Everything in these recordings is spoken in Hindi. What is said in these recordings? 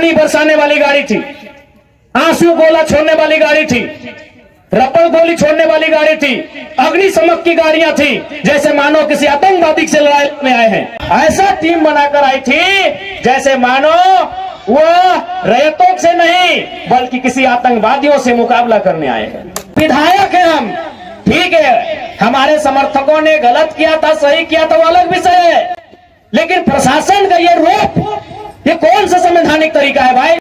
पानी बरसाने वाली गाड़ी थी, आंसू गोला छोड़ने वाली गाड़ी थी, रबर गोली छोड़ने वाली गाड़ी थी, अग्निशमक की गाड़ियां थी, जैसे मानो किसी आतंकवादी से लड़ाई में आए हैं। ऐसा टीम बनाकर आई थी जैसे मानो वो रैयतों से नहीं बल्कि किसी आतंकवादियों से मुकाबला करने आए हैं। विधायक है हम, ठीक है, हमारे समर्थकों ने गलत किया था, सही किया था, वो अलग विषय है, लेकिन प्रशासन का ये रूप, ये कौन सा संवैधानिक तरीका है भाई?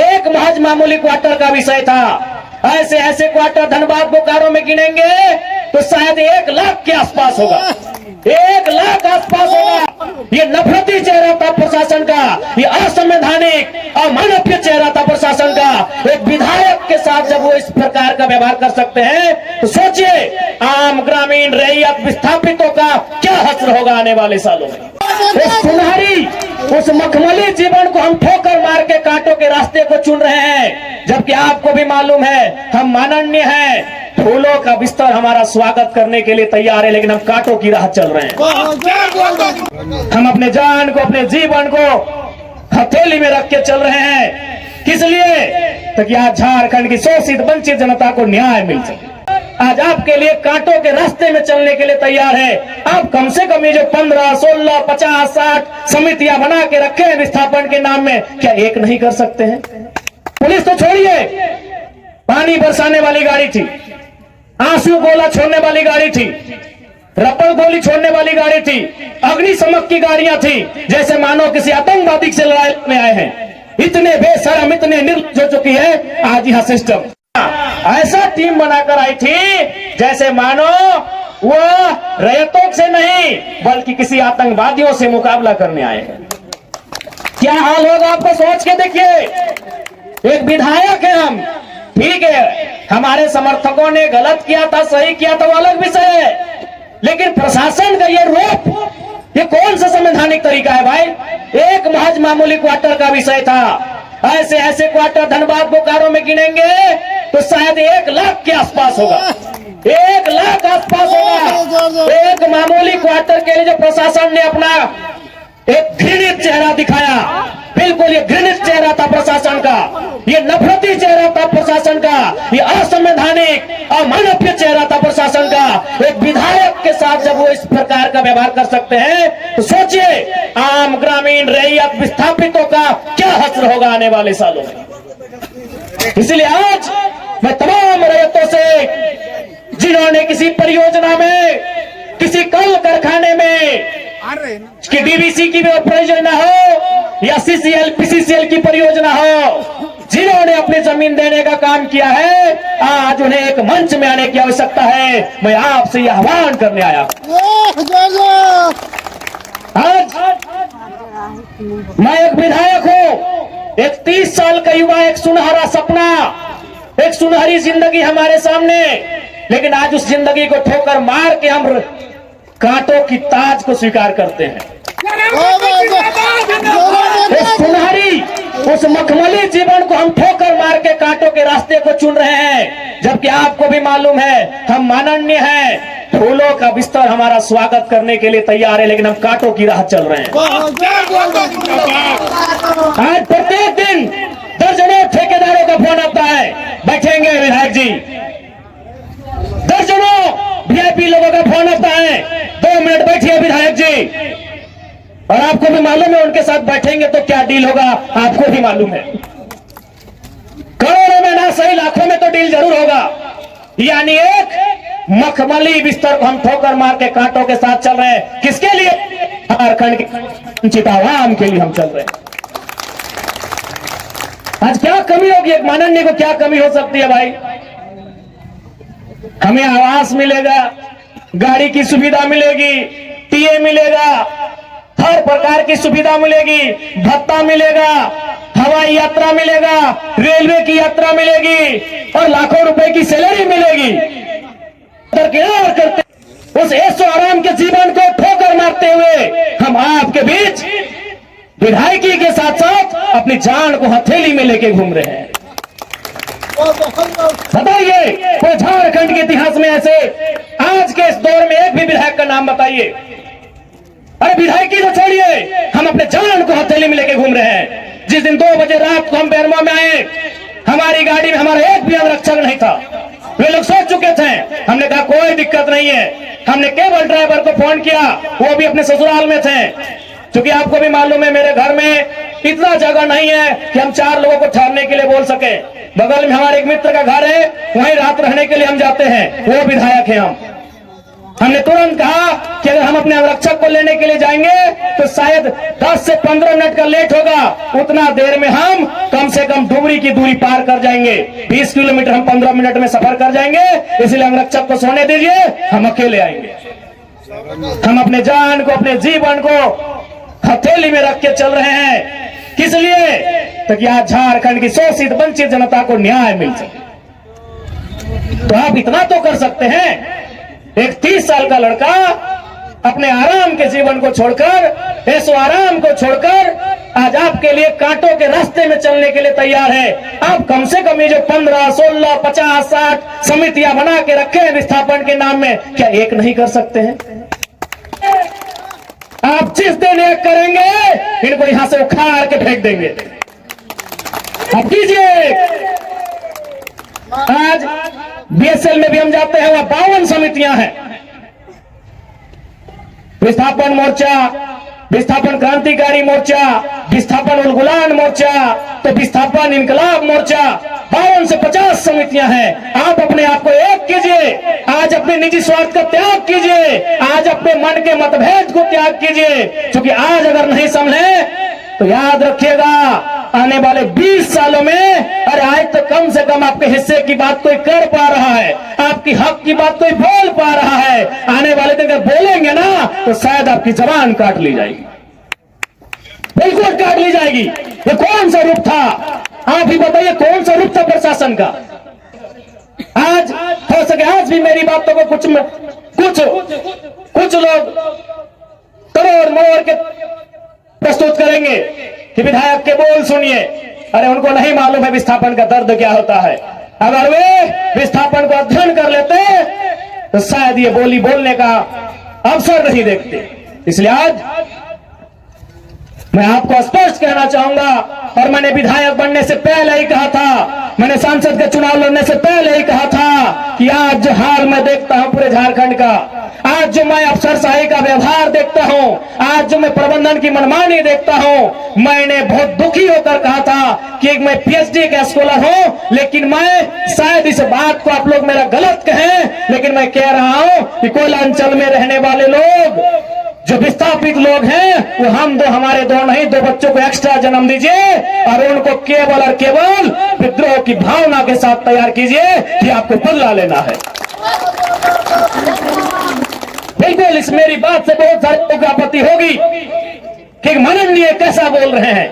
एक महज मामूली क्वार्टर का विषय था, ऐसे ऐसे क्वार्टर धनबाद बोकारो में गिनेंगे तो शायद 1 लाख के आसपास होगा, 1 लाख आसपास होगा। ये नफरती चेहरा था प्रशासन का, ये असंवैधानिक अमानवीय चेहरा था प्रशासन का। एक विधायक के साथ जब वो इस प्रकार का व्यवहार कर सकते हैं तो सोचिए आम ग्रामीण रैयत विस्थापितों का क्या हश्र होगा आने वाले सालों में। उस सुनहरी, उस मखमली जीवन को हम ठोकर मार के कांटों के रास्ते को चुन रहे हैं, जबकि आपको भी मालूम है हम माननीय हैं, फूलों का बिस्तर हमारा स्वागत करने के लिए तैयार है, लेकिन हम कांटों की राह चल रहे हैं। हम अपने जान को, अपने जीवन को हथेली में रख के चल रहे हैं। किस लिए? ताकि आज झारखंड की शोषित वंचित जनता को न्याय मिल सके। आज आपके लिए कांटों के रास्ते में चलने के लिए तैयार है। आप कम से कम ये जो 15, 16, 50, 60 समितियां बना के रखे हैं विस्थापन के नाम में, क्या एक नहीं कर सकते हैं? पुलिस तो छोड़िए, पानी बरसाने वाली गाड़ी थी, आंसू गोला छोड़ने वाली गाड़ी थी, रबर गोली छोड़ने वाली गाड़ी थी, अग्निशमक की गाड़ियां थी, जैसे मानो किसी आतंकवादी से लड़ाई में आए हैं। इतने बेशरम, इतने निर्लज्ज हो चुकी है आज यह सिस्टम। ऐसा टीम बनाकर आई थी जैसे मानो वो रैयतों से नहीं बल्कि किसी आतंकवादियों से मुकाबला करने आए हैं। क्या हाल होगा आपको सोच के देखिए। एक विधायक है हम, ठीक है, हमारे समर्थकों ने गलत किया था, सही किया था, वो अलग विषय है, लेकिन प्रशासन का ये रूप, ये कौन सा संवैधानिक तरीका है भाई? एक महज मामूली क्वार्टर का विषय था, ऐसे ऐसे क्वार्टर धनबाद बोकारो में गिनेंगे तो शायद 1 लाख के आसपास होगा, 1 लाख आसपास होगा। एक मामूली क्वार्टर के लिए जो प्रशासन ने अपना एक घृणित चेहरा दिखाया, बिल्कुल ये घृणित चेहरा था प्रशासन का, ये नफरती चेहरा था प्रशासन का, ये असंवैधानिक अमानवीय चेहरा था प्रशासन का। एक विधायक के साथ जब वो इस प्रकार का व्यवहार कर सकते हैं तो सोचिए आम ग्रामीण रैयत विस्थापितों का क्या हश्र होगा आने वाले सालों में। इसलिए आज मैं तमाम रैयतों से जिन्होंने किसी परियोजना में, किसी कल कारखाने में कि डीवीसी की परियोजना हो या सीसीएल पीसीसीएल की परियोजना हो, जिन्होंने अपनी जमीन देने का काम किया है, आज उन्हें एक मंच में आने की आवश्यकता है। मैं आपसे यह आह्वान करने आया। आज मैं एक विधायक हूँ, एक 30 साल का युवा, एक सुनहरा सपना, एक सुनहरी जिंदगी हमारे सामने, लेकिन आज उस जिंदगी को ठोकर मार के हम कांटों की ताज को स्वीकार करते हैं। उस सुनहरी, उस मखमली जीवन को हम ठोकर मार के कांटों के रास्ते को चुन रहे हैं, जबकि आपको भी मालूम है हम माननीय हैं, फूलों का बिस्तर हमारा स्वागत करने के लिए तैयार है, लेकिन हम कांटों की राह चल रहे हैं। आज प्रत्येक दिन दर्जनों ठेकेदारों का फोन आता है, बैठेंगे विधायक जी, दर्जनों वीआईपी लोगों का फोन आता है, 2 मिनट बैठिए विधायक जी, और आपको भी मालूम है उनके साथ बैठेंगे तो क्या डील होगा, आपको भी मालूम है। करोड़ों में ना सही लाखों में तो डील जरूर होगा। यानी एक मखमली बिस्तर को हम ठोकर मार के कांटों के साथ चल रहे हैं। किसके लिए? झारखंड के वंचित आवाम के लिए हम चल रहे हैं। आज क्या कमी होगी, एक माननीय को क्या कमी हो सकती है भाई? हमें आवास मिलेगा, गाड़ी की सुविधा मिलेगी, टीए मिलेगा, हर प्रकार की सुविधा मिलेगी, भत्ता मिलेगा, हवाई यात्रा मिलेगा, रेलवे की यात्रा मिलेगी और लाखों रुपए की सैलरी मिलेगी। दरकिनार करते उस ऐशो आराम के जीवन को ठोकर मारते हुए हम आपके बीच विधायकी के साथ साथ अपनी जान को हथेली में लेके घूम रहे हैं। बताइए कोई झारखंड के इतिहास में ऐसे आज के इस दौर में एक भी विधायक का नाम बताइए। अरे विधायकी तो छोड़िए, हम अपने जान को हथेली में लेके घूम रहे हैं। जिस दिन 2 बजे रात को हम बेरमो में आए, हमारी गाड़ी में हमारा एक भी अंगरक्षक नहीं था। वे लोग सोच चुके थे। हमने कहा कोई दिक्कत नहीं है। हमने केवल ड्राइवर को फोन किया, वो भी अपने ससुराल में थे। क्योंकि आपको भी मालूम है मेरे घर में इतना जगह नहीं है कि हम 4 लोगों को ठहरने के लिए बोल सके। बगल में हमारे एक मित्र का घर है, वहीं रात रहने के लिए हम जाते हैं, वो विधायक है। हमने तुरंत कहा कि अगर हम अपने अंगरक्षक को लेने के लिए जाएंगे तो शायद 10 से 15 मिनट का लेट होगा। उतना देर में हम कम से कम डुमरी की दूरी पार कर जाएंगे। 20 किलोमीटर हम 15 मिनट में सफर कर जाएंगे। इसलिए अंगरक्षक को सोने दीजिए, हम अकेले आएंगे। हम अपने जान को, अपने जीवन को हथेली में रख के चल रहे हैं। किस लिए? ताकि आज झारखंड की शोषित वंचित जनता को न्याय मिल सके। तो आप इतना तो कर सकते हैं। एक 30 साल का लड़का अपने आराम के जीवन को छोड़कर, ऐसो आराम को छोड़कर आज आपके लिए कांटों के रास्ते में चलने के लिए तैयार है। आप कम से कम ये जो 15, 16, 50, 60 समितियां बना के रखे हैं विस्थापन के नाम में, क्या एक नहीं कर सकते हैं? आप जिस दिन एक करेंगे, इनको यहां से उखाड़ के फेंक देंगे। आप कीजिए। आज बीएसएल में भी हम जाते हैं, वहां 52 समितियां हैं। विस्थापन मोर्चा, विस्थापन क्रांतिकारी मोर्चा, विस्थापन उलगुलान मोर्चा, तो विस्थापन इनकलाब मोर्चा, 52 से 50 समितियां हैं। आप अपने आप को एक कीजिए। आज अपने निजी स्वार्थ का त्याग कीजिए। आज अपने मन के मतभेद को त्याग कीजिए। क्योंकि आज अगर नहीं संभले तो याद रखिएगा, आने वाले 20 सालों में, अरे आज तो कम से कम आपके हिस्से की बात कोई कर पा रहा है, आपकी हक की बात कोई बोल पा रहा है। आने वाले दिन अगर बोलेंगे ना तो शायद आपकी जबान काट ली जाएगी, बिल्कुल काट ली जाएगी। ये कौन सा रूप था? आप ही बताइए, कौन सा रूप था प्रशासन का? आज हो सके आज भी मेरी बातों को कुछ लोग तोड़ मोड़ के प्रस्तुत करेंगे कि विधायक के बोल सुनिए। अरे उनको नहीं मालूम है विस्थापन का दर्द क्या होता है। अगर वे विस्थापन को अध्ययन कर लेते तो शायद ये बोली बोलने का अवसर नहीं देखते। इसलिए आज मैं आपको स्पष्ट कहना चाहूंगा, और मैंने विधायक बनने से पहले ही कहा था, मैंने सांसद का चुनाव लड़ने से पहले ही कहा था कि आज जो हाल मैं देखता हूं पूरे झारखंड का, आज जो मैं अफसरशाही का व्यवहार देखता हूं, आज जो मैं प्रबंधन की मनमानी देखता हूं, मैंने बहुत दुखी होकर कहा था कि मैं पीएचडी का स्कॉलर हूं, लेकिन मैं शायद इस बात को आप लोग मेरा गलत कहें, लेकिन मैं कह रहा हूं कि कोयला अंचल में रहने वाले लोग, जो विस्थापित लोग हैं, वो हम दो, हमारे दो नहीं, 2 बच्चों को एक्स्ट्रा जन्म दीजिए और उनको केवल और केवल विद्रोह की भावना के साथ तैयार कीजिए कि आपको बदला लेना है। बिल्कुल इस मेरी बात से बहुत सारे लोगों को आपत्ति होगी कि माननीय कैसा बोल रहे हैं,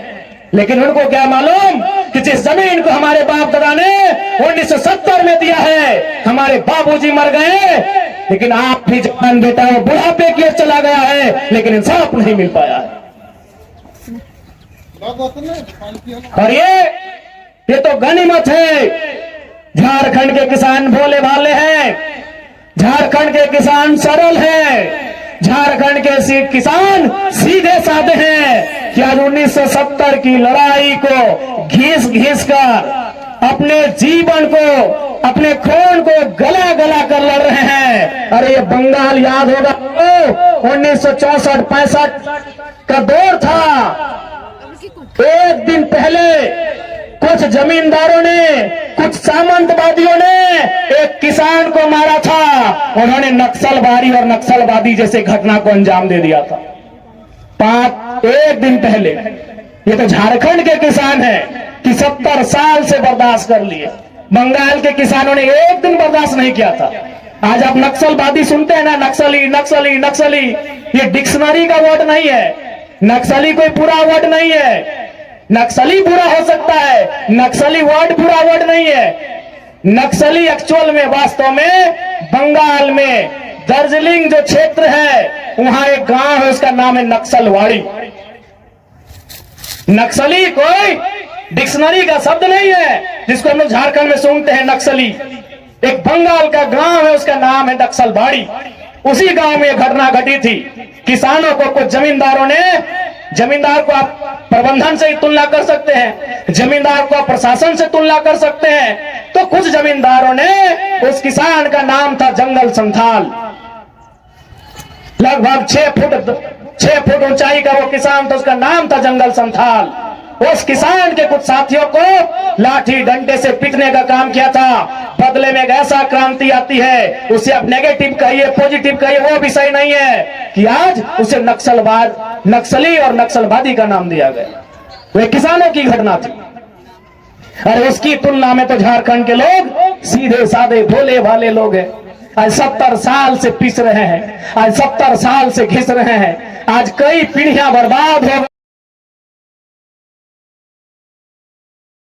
लेकिन उनको क्या मालूम कि जिस जमीन को हमारे बाप दादा ने 1970 में दिया है, हमारे बाबूजी मर गए, लेकिन आप भी जवान बेटा वो बुढ़ापे की ओर चला गया है, लेकिन इंसाफ नहीं मिल पाया है। और ये तो गनीमत है। झारखंड के किसान भोले भाले हैं, झारखंड के किसान सरल हैं, झारखंड के किसान सीधे साधे हैं कि आज 1970 की लड़ाई को घिस घिस कर अपने जीवन को, अपने खून को गला गला कर लड़ रहे हैं। अरे ये बंगाल याद होगा, 1964-65 का दौर था। एक दिन पहले कुछ जमींदारों ने, कुछ सामंतवादियों ने एक किसान को मारा था। उन्होंने नक्सलवादी और नक्सलवादी जैसे घटना को अंजाम दे दिया था। एक दिन पहले। ये तो झारखंड के किसान हैं कि 70 साल से बर्दाश्त कर लिए। बंगाल के किसानों ने एक दिन बर्दाश्त नहीं किया था। आज आप नक्सलवादी सुनते हैं ना, नक्सली नक्सली नक्सली, ये डिक्शनरी का वर्ड नहीं है। नक्सली कोई पूरा वर्ड नहीं है। नक्सली बुरा हो सकता है, नक्सली वर्ड पूरा वर्ड नहीं है। नक्सली एक्चुअल में, वास्तव में बंगाल में दार्जिलिंग जो क्षेत्र है, वहां एक गांव है, उसका नाम है नक्सलवाड़ी। नक्सली कोई डिक्शनरी का शब्द नहीं है जिसको हम लोग झारखंड में सुनते हैं नक्सली। एक बंगाल का गांव है, उसका नाम है नक्सलवाड़ी। उसी गांव में घटना घटी थी। किसानों को कुछ जमींदारों ने, जमींदार को आप प्रबंधन से ही तुलना कर सकते हैं, जमींदार को प्रशासन से तुलना कर सकते हैं। तो कुछ जमींदारों ने उस किसान का नाम था जंगल संथाल। लगभग 6 फुट ऊंचाई का वो किसान था, उसका नाम था जंगल संथाल। उस किसान के कुछ साथियों को लाठी डंडे से पीटने का काम किया था। बदले में एक ऐसा क्रांति आती है, उसे अब नेगेटिव कहिए पॉजिटिव कहिए वो विषय नहीं है कि आज उसे नक्सली और नक्सलवादी का नाम दिया गया। वे किसानों की घटना थी। और उसकी तुलना में तो झारखंड के लोग सीधे साधे भोले भाले लोग हैं। आज 70 साल से पिस रहे हैं, आज 70 साल से घिस रहे हैं। आज कई पीढ़ियां बर्बाद हो